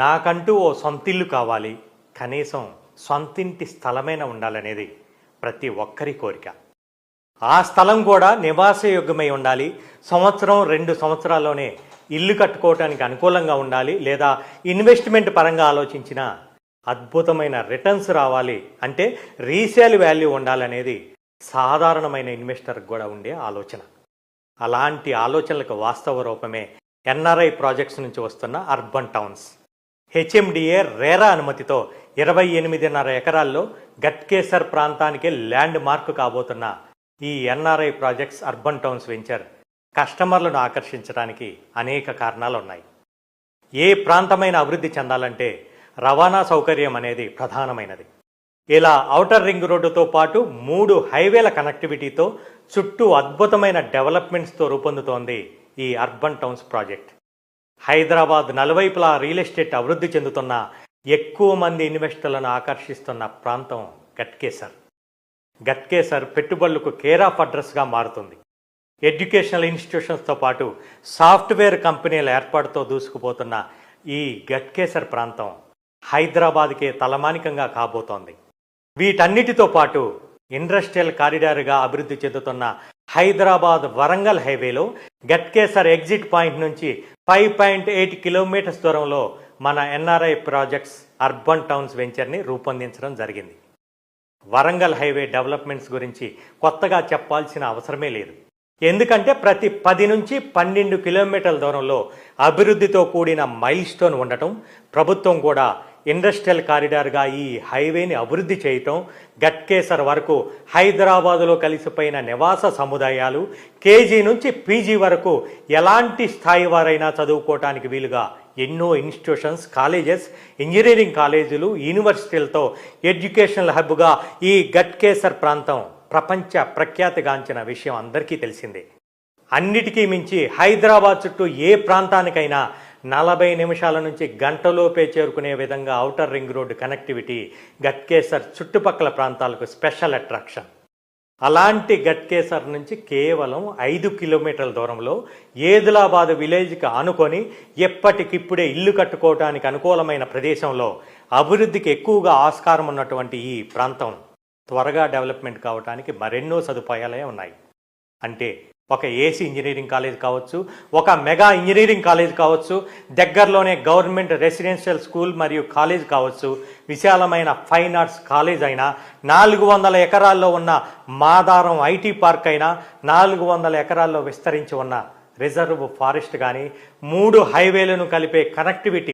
నాకంటూ ఓ సొంతిల్లు కావాలి, కనీసం సొంతింటి స్థలమైనా ఉండాలనేది ప్రతి ఒక్కరి కోరిక. ఆ స్థలం కూడా నివాసయోగ్యమై ఉండాలి. సంవత్సరం 2 సంవత్సరాల్లోనే ఇల్లు కట్టుకోవటానికి అనుకూలంగా ఉండాలి. లేదా ఇన్వెస్ట్మెంట్ పరంగా ఆలోచించిన అద్భుతమైన రిటర్న్స్ రావాలి అంటే రీసేల్ వాల్యూ ఉండాలనేది సాధారణమైన ఇన్వెస్టర్కి కూడా ఉండే ఆలోచన. అలాంటి ఆలోచనలకు వాస్తవ రూపమే ఎన్ఆర్ఐ ప్రాజెక్ట్స్ నుంచి వస్తున్న అర్బన్ టౌన్స్. హెచ్ఎండిఏ రేరా అనుమతితో 28.5 ఎకరాల్లో గట్కేసర్ ప్రాంతానికి ల్యాండ్ మార్క్ కాబోతున్న ఈ NRI projects urban towns venture కస్టమర్లను ఆకర్షించడానికి అనేక కారణాలు ఉన్నాయి. ఏ ప్రాంతమైన అభివృద్ధి చెందాలంటే రవాణా సౌకర్యం అనేది ప్రధానమైనది. ఇలా ఔటర్ రింగ్ రోడ్డుతో పాటు 3 హైవేల కనెక్టివిటీతో చుట్టూ అద్భుతమైన డెవలప్మెంట్స్తో రూపొందుతోంది ఈ అర్బన్ టౌన్స్ ప్రాజెక్ట్. హైదరాబాద్ నలువైపులా రియల్ ఎస్టేట్ అభివృద్ధి చెందుతున్న, ఎక్కువ మంది ఇన్వెస్టర్లను ఆకర్షిస్తున్న ప్రాంతం గట్కేసర్. గట్కేసర్ పెట్టుబడులకు కేర్ ఆఫ్ అడ్రస్గా మారుతుంది. ఎడ్యుకేషనల్ ఇన్స్టిట్యూషన్స్తో పాటు సాఫ్ట్వేర్ కంపెనీల ఏర్పాటుతో దూసుకుపోతున్న ఈ గట్కేసర్ ప్రాంతం హైదరాబాద్కే తలమానికంగా కాబోతోంది. వీటన్నిటితో పాటు ఇండస్ట్రియల్ కారిడార్గా అభివృద్ధి చెందుతున్న హైదరాబాద్ వరంగల్ హైవేలో గట్కేసర్ ఎగ్జిట్ పాయింట్ నుంచి 5.8 కిలోమీటర్స్ దూరంలో మన ఎన్ఆర్ఐ ప్రాజెక్ట్స్ అర్బన్ టౌన్స్ వెంచర్ని రూపొందించడం జరిగింది. వరంగల్ హైవే డెవలప్మెంట్స్ గురించి కొత్తగా చెప్పాల్సిన అవసరమే లేదు. ఎందుకంటే ప్రతి 10 నుంచి 12 కిలోమీటర్ల దూరంలో అభివృద్ధితో కూడిన మైల్ స్టోన్ ఉండటం, ప్రభుత్వం కూడా ఇండస్ట్రియల్ కారిడార్గా ఈ హైవేని అభివృద్ధి చేయటం, గట్కేసర్ వరకు హైదరాబాదులో కలిసిపోయిన నివాస సముదాయాలు, కేజీ నుంచి పీజీ వరకు ఎలాంటి స్థాయి వారైనా చదువుకోవటానికి వీలుగా ఎన్నో ఇన్స్టిట్యూషన్స్, కాలేజెస్, ఇంజనీరింగ్ కాలేజీలు, యూనివర్సిటీలతో ఎడ్యుకేషనల్ హబ్గా ఈ గట్కేసర్ ప్రాంతం ప్రపంచ ప్రఖ్యాతిగాంచిన విషయం అందరికీ తెలిసిందే. అన్నిటికీ మించి హైదరాబాద్ చుట్టూ ఏ ప్రాంతానికైనా 40 నిమిషాల నుంచి గంటలోపే చేరుకునే విధంగా outer ring road connectivity Ghatkesar చుట్టుపక్కల ప్రాంతాలకు స్పెషల్ అట్రాక్షన్. అలాంటి గట్కేసర్ నుంచి కేవలం 5 కిలోమీటర్ల దూరంలో ఏదిలాబాద్ విలేజ్కి ఆనుకొని ఎప్పటికిప్పుడే ఇల్లు కట్టుకోవడానికి అనుకూలమైన ప్రదేశంలో అభివృద్ధికి ఎక్కువగా ఆస్కారం ఉన్నటువంటి ఈ ప్రాంతం త్వరగా డెవలప్మెంట్ కావడానికి మరెన్నో సదుపాయాలే ఉన్నాయి. అంటే ఒక ఏసీ ఇంజనీరింగ్ కాలేజ్ కావచ్చు, ఒక మెగా ఇంజనీరింగ్ కాలేజ్ కావచ్చు, దగ్గరలోనే గవర్నమెంట్ రెసిడెన్షియల్ స్కూల్ మరియు కాలేజ్ కావచ్చు, విశాలమైన ఫైన్ ఆర్ట్స్ కాలేజ్ అయినా, 400 ఎకరాల్లో ఉన్న మాదారం ఐటీ పార్క్ అయినా, 400 ఎకరాల్లో విస్తరించి ఉన్న రిజర్వ్ ఫారెస్ట్ కానీ, 3 హైవేలను కలిపే కనెక్టివిటీ